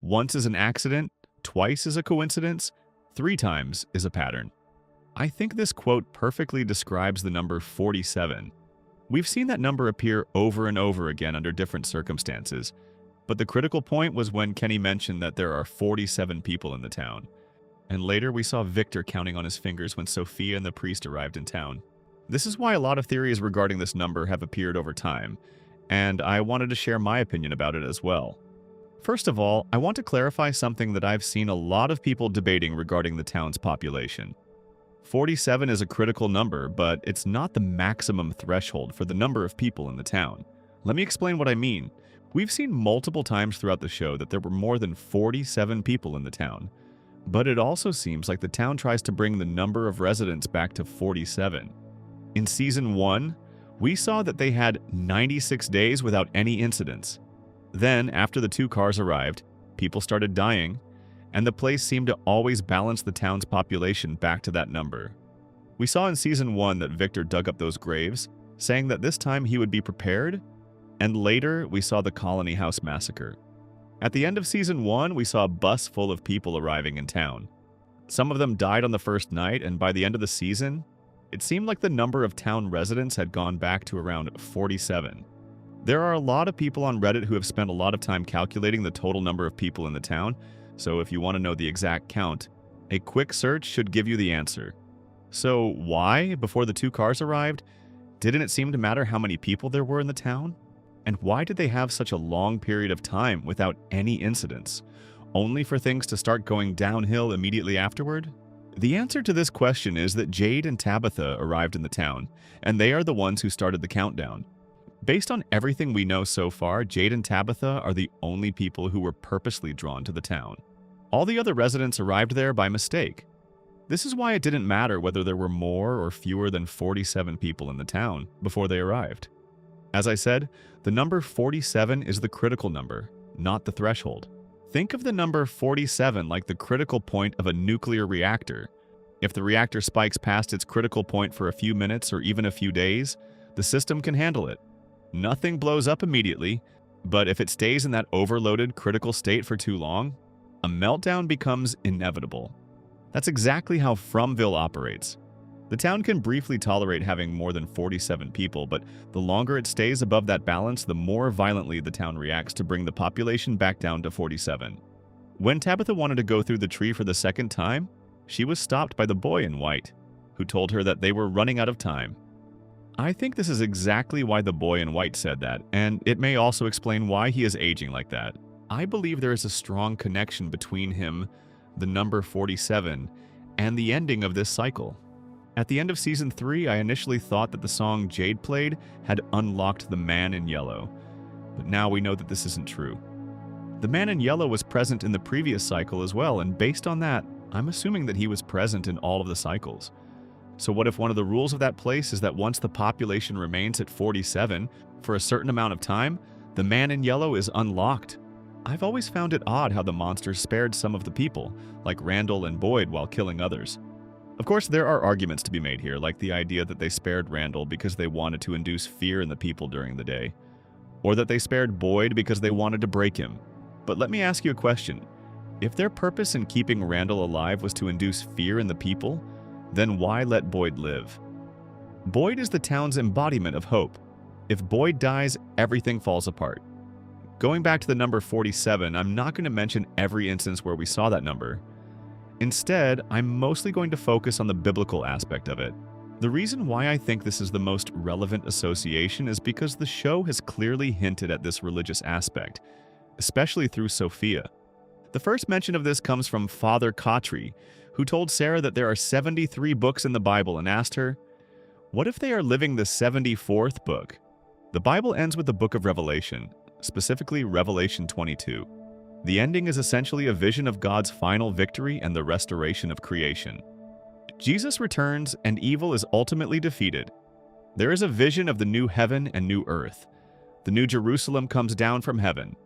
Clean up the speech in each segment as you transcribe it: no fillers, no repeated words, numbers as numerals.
Once is an accident, twice is a coincidence, three times is a pattern. I think this quote perfectly describes the number 47. We've seen that number appear over and over again under different circumstances, but the critical point was when Kenny mentioned that there are 47 people in the town. And later we saw Victor counting on his fingers when Sophia and the priest arrived in town. This is why a lot of theories regarding this number have appeared over time, and I wanted to share my opinion about it as well. First of all, I want to clarify something that I've seen a lot of people debating regarding the town's population. 47 is a critical number, but it's not the maximum threshold for the number of people in the town. Let me explain what I mean. We've seen multiple times throughout the show that there were more than 47 people in the town, but it also seems like the town tries to bring the number of residents back to 47. In Season 1, we saw that they had 96 days without any incidents. Then, after the two cars arrived, people started dying, and the place seemed to always balance the town's population back to that number. We saw in Season 1 that Victor dug up those graves, saying that this time he would be prepared, and later we saw the Colony House massacre. At the end of Season 1, we saw a bus full of people arriving in town. Some of them died on the first night, and by the end of the season, it seemed like the number of town residents had gone back to around 47. There are a lot of people on Reddit who have spent a lot of time calculating the total number of people in the town, so if you want to know the exact count, a quick search should give you the answer. So why, before the two cars arrived, didn't it seem to matter how many people there were in the town? And why did they have such a long period of time without any incidents, only for things to start going downhill immediately afterward? The answer to this question is that Jade and Tabitha arrived in the town, and they are the ones who started the countdown. Based on everything we know so far, Jade and Tabitha are the only people who were purposely drawn to the town. All the other residents arrived there by mistake. This is why it didn't matter whether there were more or fewer than 47 people in the town before they arrived. As I said, the number 47 is the critical number, not the threshold. Think of the number 47 like the critical point of a nuclear reactor. If the reactor spikes past its critical point for a few minutes or even a few days, the system can handle it. Nothing blows up immediately, but if it stays in that overloaded critical state for too long, a meltdown becomes inevitable. That's exactly how Fromville operates. The town can briefly tolerate having more than 47 people, but the longer it stays above that balance, the more violently the town reacts to bring the population back down to 47. When Tabitha wanted to go through the tree for the second time, she was stopped by the boy in white, who told her that they were running out of time. I think this is exactly why the boy in white said that, and it may also explain why he is aging like that. I believe there is a strong connection between him, the number 47, and the ending of this cycle. At the end of Season 3, I initially thought that the song Jade played had unlocked the Man in Yellow, but now we know that this isn't true. The Man in Yellow was present in the previous cycle as well, and based on that, I'm assuming that he was present in all of the cycles. So what if one of the rules of that place is that once the population remains at 47 for a certain amount of time, the Man in Yellow is unlocked? I've always found it odd how the monsters spared some of the people, like Randall and Boyd, while killing others. Of course, there are arguments to be made here, like the idea that they spared Randall because they wanted to induce fear in the people during the day, or that they spared Boyd because they wanted to break him. But let me ask you a question. If their purpose in keeping Randall alive was to induce fear in the people, then why let Boyd live? Boyd is the town's embodiment of hope. If Boyd dies, everything falls apart. Going back to the number 47, I'm not going to mention every instance where we saw that number. Instead, I'm mostly going to focus on the biblical aspect of it. The reason why I think this is the most relevant association is because the show has clearly hinted at this religious aspect, especially through Sophia. The first mention of this comes from Father Kotri, who told Sarah that there are 73 books in the Bible and asked her, "What if they are living the 74th book?" The Bible ends with the book of Revelation, specifically Revelation 22. The ending is essentially a vision of God's final victory and the restoration of creation. Jesus returns and evil is ultimately defeated. There is a vision of the new heaven and new earth. The new Jerusalem comes down from heaven.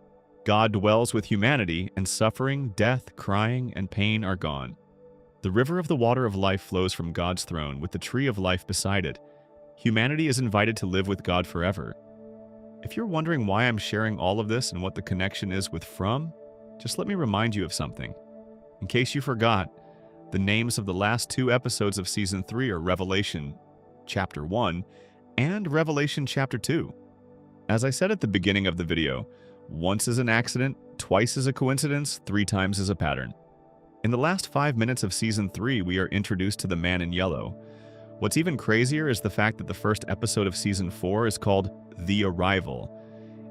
God dwells with humanity, and suffering, death, crying, and pain are gone. The river of the water of life flows from God's throne with the tree of life beside it. Humanity is invited to live with God forever. If you're wondering why I'm sharing all of this and what the connection is with From, just let me remind you of something. In case you forgot, the names of the last 2 episodes of Season 3 are Revelation Chapter 1 and Revelation Chapter 2. As I said at the beginning of the video, once is an accident, twice is a coincidence, 3 times is a pattern. In the last 5 minutes of Season 3, we are introduced to the man in yellow. What's even crazier is the fact that the first episode of Season 4 is called The Arrival,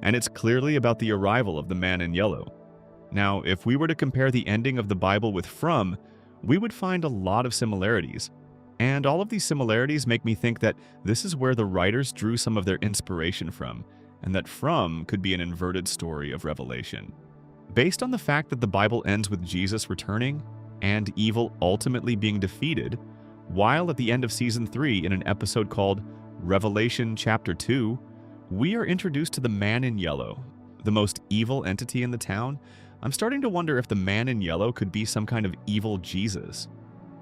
and it's clearly about the arrival of the man in yellow. Now, if we were to compare the ending of the Bible with From, we would find a lot of similarities. And all of these similarities make me think that this is where the writers drew some of their inspiration from, and that From could be an inverted story of Revelation. Based on the fact that the Bible ends with Jesus returning and evil ultimately being defeated, while at the end of Season 3 in an episode called Revelation Chapter 2, we are introduced to the man in yellow, the most evil entity in the town. I'm starting to wonder if the man in yellow could be some kind of evil Jesus.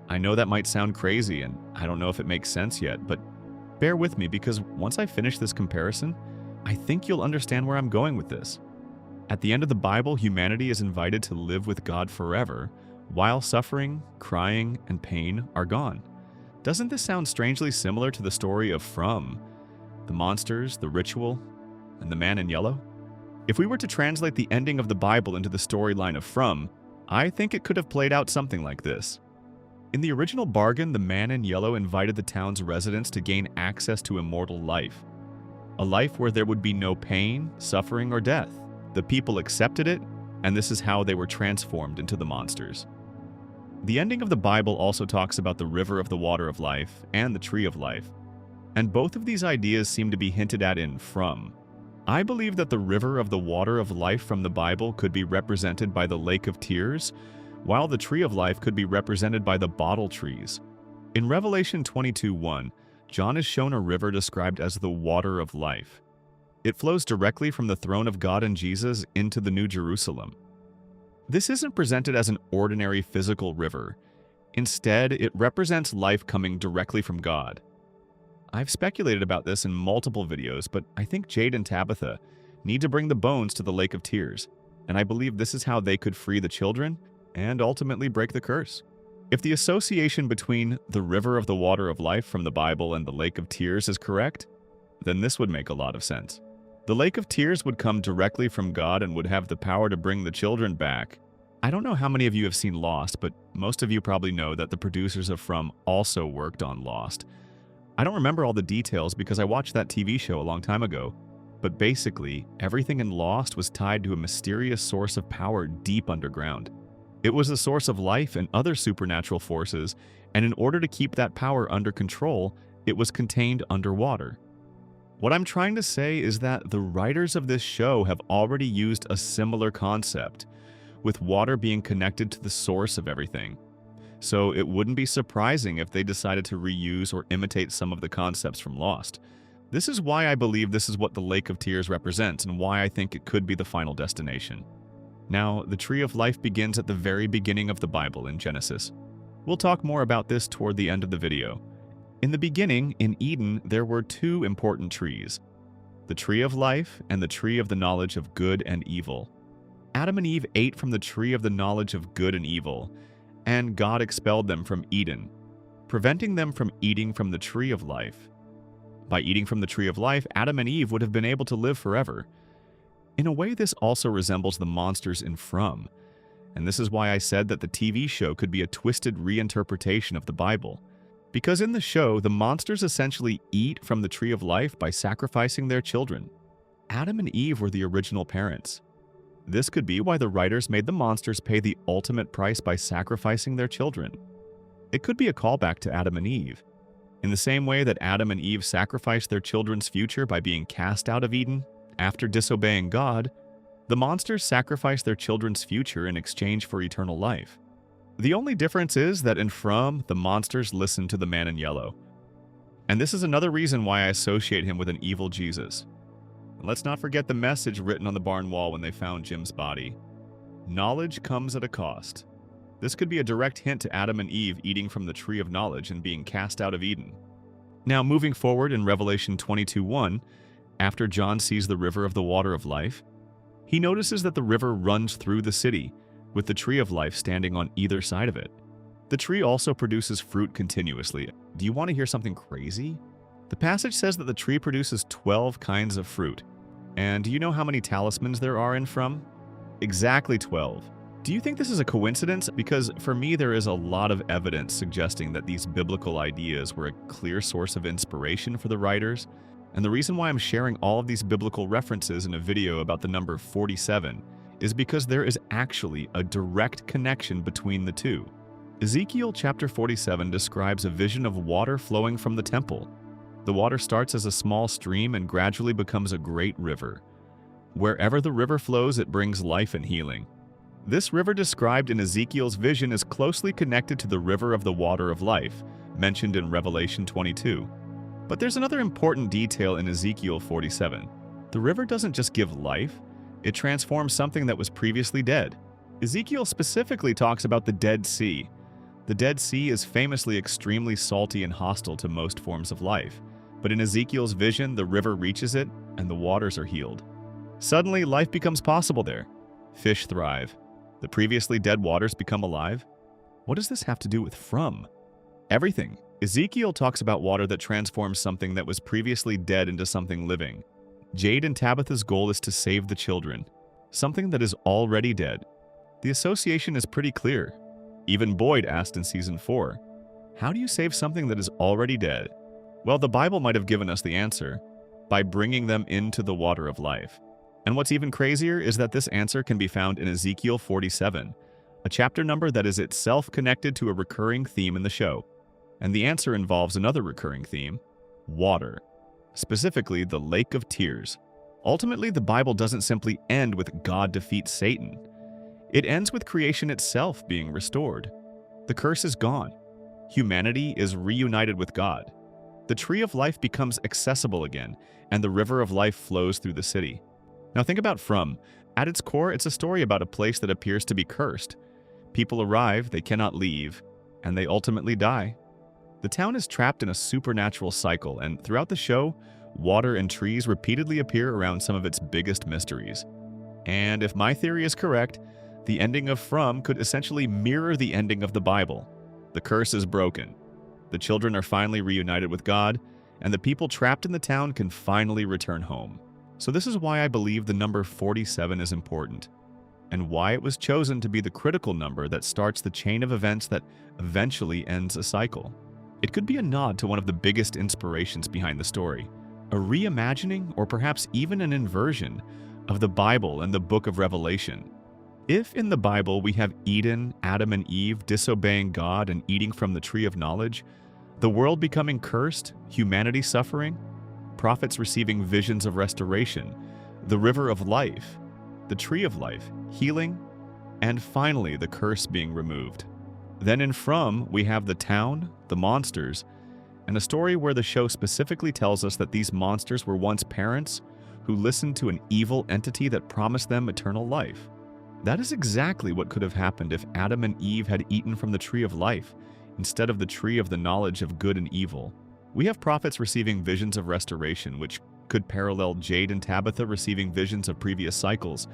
I know that might sound crazy, and I don't know if it makes sense yet, but bear with me because once I finish this comparison, I think you'll understand where I'm going with this. At the end of the Bible, humanity is invited to live with God forever, while suffering, crying, and pain are gone. Doesn't this sound strangely similar to the story of From, the monsters, the ritual, and the man in yellow? If we were to translate the ending of the Bible into the storyline of From, I think it could have played out something like this. In the original bargain, the man in yellow invited the town's residents to gain access to immortal life. A life where there would be no pain, suffering, or death. The people accepted it, and this is how they were transformed into the monsters. The ending of the Bible also talks about the river of the water of life and the tree of life, and both of these ideas seem to be hinted at in From. I believe that the river of the water of life from the Bible could be represented by the lake of tears, while the tree of life could be represented by the bottle trees. In Revelation 22:1, John is shown a river described as the water of life. It flows directly from the throne of God and Jesus into the New Jerusalem. This isn't presented as an ordinary physical river. Instead, it represents life coming directly from God. I've speculated about this in multiple videos, but I think Jade and Tabitha need to bring the bones to the Lake of Tears, and I believe this is how they could free the children and ultimately break the curse. If the association between the river of the water of life from the Bible and the Lake of Tears is correct, then this would make a lot of sense. The Lake of Tears would come directly from God and would have the power to bring the children back. I don't know how many of you have seen Lost, but most of you probably know that the producers of From also worked on Lost. I don't remember all the details because I watched that TV show a long time ago, but basically, everything in Lost was tied to a mysterious source of power deep underground. It was the source of life and other supernatural forces, and in order to keep that power under control, it was contained underwater. What I'm trying to say is that the writers of this show have already used a similar concept, with water being connected to the source of everything. So it wouldn't be surprising if they decided to reuse or imitate some of the concepts from Lost. This is why I believe this is what the Lake of Tears represents and why I think it could be the final destination. Now, the Tree of Life begins at the very beginning of the Bible in Genesis. We'll talk more about this toward the end of the video. In the beginning, in Eden, there were 2 important trees, the Tree of Life and the Tree of the Knowledge of Good and Evil. Adam and Eve ate from the Tree of the Knowledge of Good and Evil, and God expelled them from Eden, preventing them from eating from the Tree of Life. By eating from the Tree of Life, Adam and Eve would have been able to live forever. In a way, this also resembles the monsters in From, and this is why I said that the TV show could be a twisted reinterpretation of the Bible. Because in the show, the monsters essentially eat from the Tree of Life by sacrificing their children. Adam and Eve were the original parents. This could be why the writers made the monsters pay the ultimate price by sacrificing their children. It could be a callback to Adam and Eve. In the same way that Adam and Eve sacrificed their children's future by being cast out of Eden after disobeying God, the monsters sacrificed their children's future in exchange for eternal life. The only difference is that in From, the monsters listened to the man in yellow. And this is another reason why I associate him with an evil Jesus. And let's not forget the message written on the barn wall when they found Jim's body. Knowledge comes at a cost. This could be a direct hint to Adam and Eve eating from the tree of knowledge and being cast out of Eden. Now, moving forward in Revelation 22:1, after John sees the river of the water of life, He notices that the river runs through the city, with the tree of life standing on either side of it. The tree also produces fruit continuously. Do you want to hear something crazy? The passage says that the tree produces 12 kinds of fruit. And do you know how many talismans there are in From? Exactly 12. Do you think this is a coincidence? Because for me, there is a lot of evidence suggesting that these biblical ideas were a clear source of inspiration for the writers. And the reason why I'm sharing all of these biblical references in a video about the number 47 is because there is actually a direct connection between the two. Ezekiel chapter 47 describes a vision of water flowing from the temple. The water starts as a small stream and gradually becomes a great river. Wherever the river flows, it brings life and healing. This river described in Ezekiel's vision is closely connected to the river of the water of life, mentioned in Revelation 22. But there's another important detail in Ezekiel 47. The river doesn't just give life, it transforms something that was previously dead. Ezekiel specifically talks about the Dead Sea. The Dead Sea is famously extremely salty and hostile to most forms of life. But in Ezekiel's vision, the river reaches it and the waters are healed. Suddenly, life becomes possible there. Fish thrive. The previously dead waters become alive. What does this have to do with From? Everything. Ezekiel talks about water that transforms something that was previously dead into something living. Jade and Tabitha's goal is to save the children, something that is already dead. The association is pretty clear. Even Boyd asked in Season 4, how do you save something that is already dead? Well, the Bible might have given us the answer, by bringing them into the water of life. And what's even crazier is that this answer can be found in Ezekiel 47, a chapter number that is itself connected to a recurring theme in the show. And the answer involves another recurring theme, water. Specifically, the Lake of Tears. Ultimately, the Bible doesn't simply end with God defeats Satan. It ends with creation itself being restored. The curse is gone. Humanity is reunited with God. The tree of life becomes accessible again, and the river of life flows through the city. Now think about From. At its core, it's a story about a place that appears to be cursed. People arrive, they cannot leave, and they ultimately die. The town is trapped in a supernatural cycle, and throughout the show, water and trees repeatedly appear around some of its biggest mysteries. And if my theory is correct, the ending of From could essentially mirror the ending of the Bible. The curse is broken. The children are finally reunited with God, and the people trapped in the town can finally return home. So this is why I believe the number 47 is important, and why it was chosen to be the critical number that starts the chain of events that eventually ends a cycle. It could be a nod to one of the biggest inspirations behind the story, a reimagining or perhaps even an inversion of the Bible and the book of Revelation. If in the Bible we have Eden, Adam and Eve disobeying God and eating from the tree of knowledge, the world becoming cursed, humanity suffering, prophets receiving visions of restoration, the river of life, the tree of life, healing, and finally the curse being removed. Then in From, we have the town, the monsters, and a story where the show specifically tells us that these monsters were once parents who listened to an evil entity that promised them eternal life. That is exactly what could have happened if Adam and Eve had eaten from the tree of life instead of the tree of the knowledge of good and evil. We have prophets receiving visions of restoration, which could parallel Jade and Tabitha receiving visions of previous cycles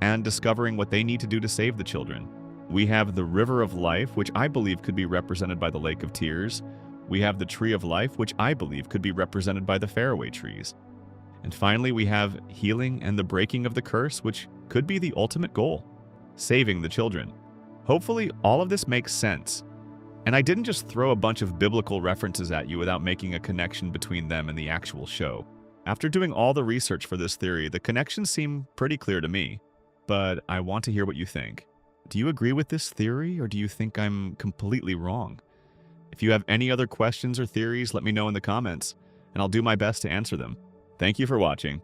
and discovering what they need to do to save the children. We have the river of life, which I believe could be represented by the Lake of Tears. We have the tree of life, which I believe could be represented by the faraway trees. And finally, we have healing and the breaking of the curse, which could be the ultimate goal, saving the children. Hopefully, all of this makes sense. And I didn't just throw a bunch of biblical references at you without making a connection between them and the actual show. After doing all the research for this theory, the connections seem pretty clear to me. But I want to hear what you think. Do you agree with this theory, or do you think I'm completely wrong? If you have any other questions or theories, let me know in the comments, and I'll do my best to answer them. Thank you for watching.